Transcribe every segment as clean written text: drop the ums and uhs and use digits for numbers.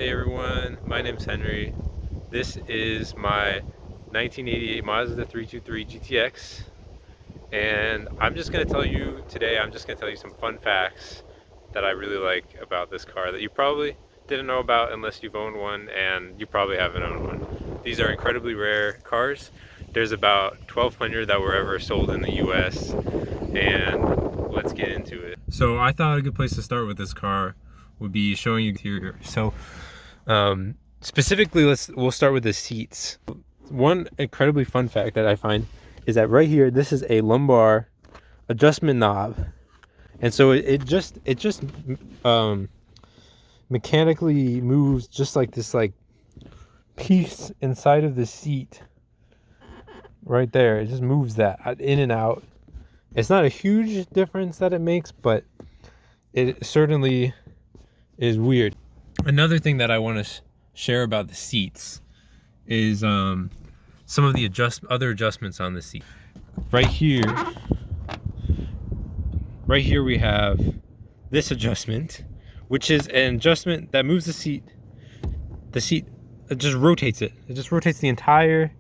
Hey everyone, my name's Henry. This is my 1988 Mazda 323 GTX, and I'm just going to tell you today, I'm just going to tell you some fun facts that I really like about this car that you probably didn't know about unless you've owned one, and you probably haven't owned one. These are incredibly rare cars. There's about 1,200 that were ever sold in the US, and let's get into it. So I thought a good place to start with this car would be showing you the interior. Specifically, we'll start with the seats. One incredibly fun fact that I find is that right here, this is a lumbar adjustment knob, and so it just mechanically moves just like this piece inside of the seat right there. It just moves that in and out. It's not a huge difference that it makes, but it certainly is weird. Another thing that I want to share about the seats is some of the other adjustments on the seat. Right here we have this adjustment, which is an adjustment that moves the seat. The seat, it just rotates it. It just rotates the entire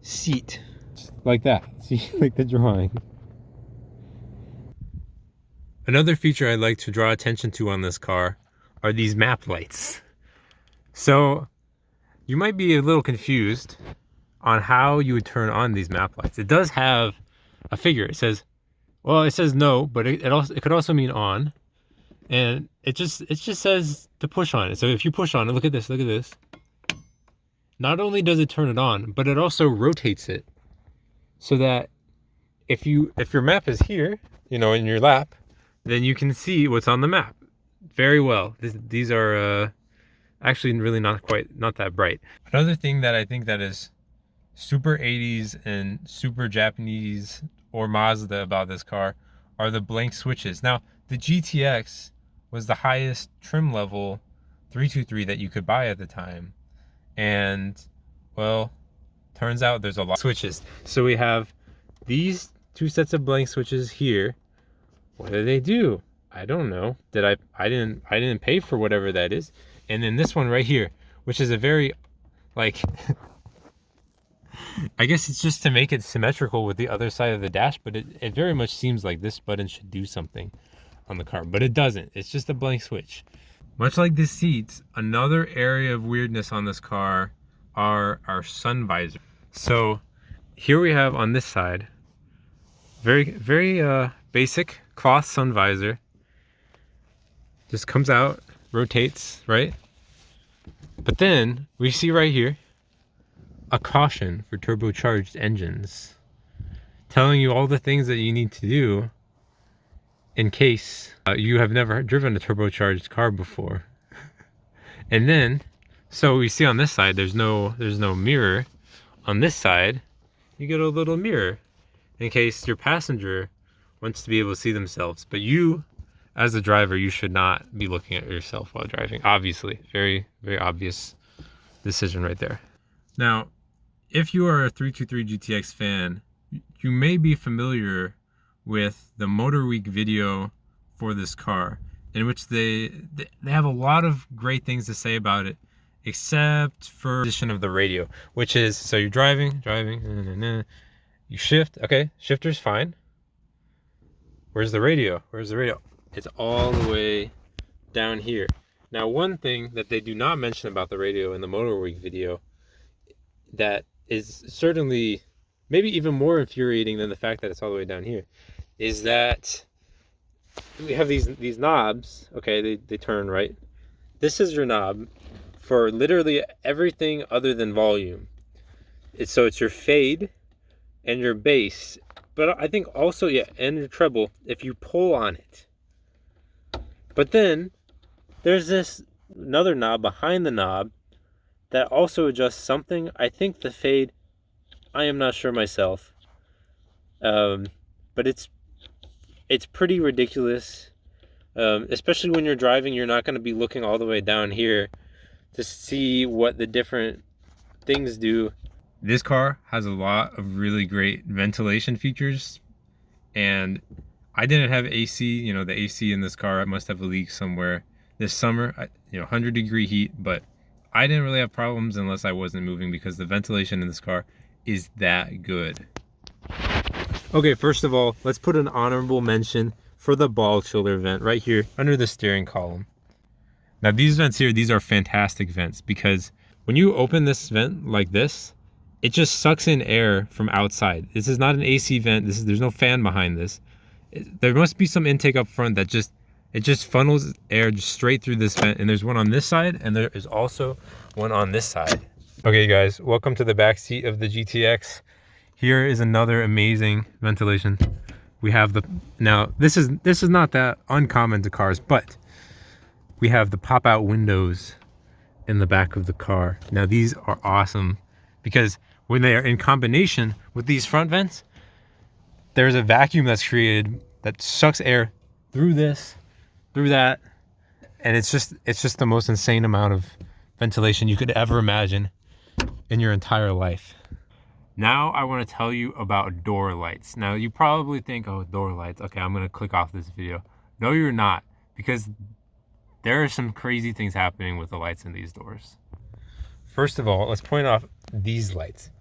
seat like that. See, like the drawing. Another feature I'd like to draw attention to on this car are these map lights. So you might be a little confused on how you would turn on these map lights. It does have a figure. It says no, but it could also mean on, and it just says to push on it. So if you push on it, look at this. Not only does it turn it on, but it also rotates it so that if your map is here, in your lap, then you can see what's on the map very well. These are actually really not that bright. Another thing that I think that is super 80s and super Japanese or Mazda about this car are the blank switches. Now, the GTX was the highest trim level 323 that you could buy at the time. And, well, turns out there's a lot of switches. So we have these two sets of blank switches here. What do they do? I don't know. I didn't pay for whatever that is. And then this one right here, which is a very, I guess it's just to make it symmetrical with the other side of the dash, but it very much seems like this button should do something on the car, but it doesn't. It's just a blank switch. Much like the seats, another area of weirdness on this car are our sun visors. So here we have on this side, very basic cloth sun visor. Just comes out, rotates, right? But then we see right here a caution for turbocharged engines, telling you all the things that you need to do in case you have never driven a turbocharged car before. And then, so we see on this side, there's no mirror. On this side, you get a little mirror in case your passenger wants to be able to see themselves. But you, as a driver, you should not be looking at yourself while driving. Obviously, very, very obvious decision right there. Now, if you are a 323 GTX fan, you may be familiar with the Motor Week video for this car, in which they have a lot of great things to say about it, except for the position of the radio, which is, so you're driving, you shift, okay, shifter's fine. Where's the radio? It's all the way down here. Now, one thing that they do not mention about the radio in the Motor Week video that is certainly maybe even more infuriating than the fact that it's all the way down here is that we have these knobs. Okay, they turn, right? This is your knob for literally everything other than volume. So it's your fade and your bass, but I think also, yeah, and your treble if you pull on it. But then there's another knob behind the knob that also adjusts something. I think the fade, I am not sure myself, but it's pretty ridiculous, especially when you're driving. You're not going to be looking all the way down here to see what the different things do. This car has a lot of really great ventilation features, and I didn't have AC. The AC in this car, I must have a leak somewhere. This summer, 100-degree heat, but I didn't really have problems unless I wasn't moving because the ventilation in this car is that good. Okay, first of all, let's put an honorable mention for the ball chiller vent right here under the steering column. Now these vents here, these are fantastic vents because when you open this vent like this, it just sucks in air from outside. This is not an AC vent. There's no fan behind this. There must be some intake up front that it just funnels air just straight through this vent. And there's one on this side, and there is also one on this side. Okay, guys, welcome to the back seat of the GTX. Here is another amazing ventilation. We have now this is not that uncommon to cars, but we have the pop-out windows in the back of the car. Now these are awesome because when they are in combination with these front vents, there's a vacuum that's created that sucks air through this, through that, and it's just the most insane amount of ventilation you could ever imagine in your entire life. Now I want to tell you about door lights. Now you probably think, oh, door lights, okay, I'm gonna click off this video. No, you're not, because there are some crazy things happening with the lights in these doors. First of all, let's point off these lights.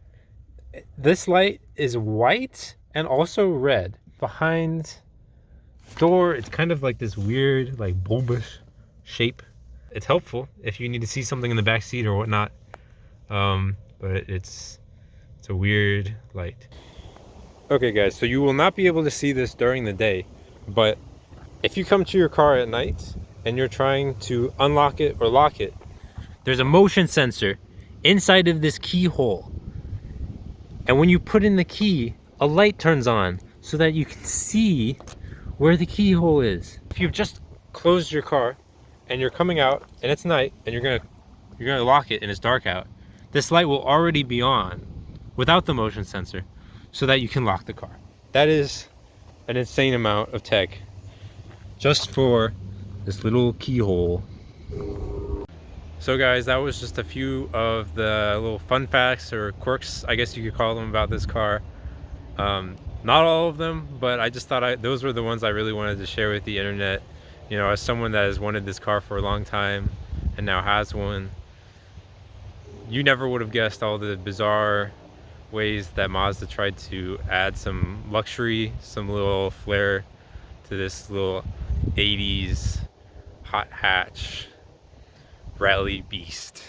This light is white and also red. Behind door, it's kind of like this weird, like bulbous shape. It's helpful if you need to see something in the back seat or whatnot, but it's a weird light. Okay guys, so you will not be able to see this during the day, but if you come to your car at night and you're trying to unlock it or lock it, there's a motion sensor inside of this keyhole. And when you put in the key, a light turns on so that you can see where the keyhole is. If you've just closed your car and you're coming out and it's night and you're gonna lock it and it's dark out, this light will already be on without the motion sensor so that you can lock the car. That is an insane amount of tech just for this little keyhole. So guys, that was just a few of the little fun facts or quirks, I guess you could call them, about this car. Not all of them, but I just thought those were the ones I really wanted to share with the internet. As someone that has wanted this car for a long time and now has one, you never would have guessed all the bizarre ways that Mazda tried to add some luxury, some little flair to this little 80s hot hatch rally beast.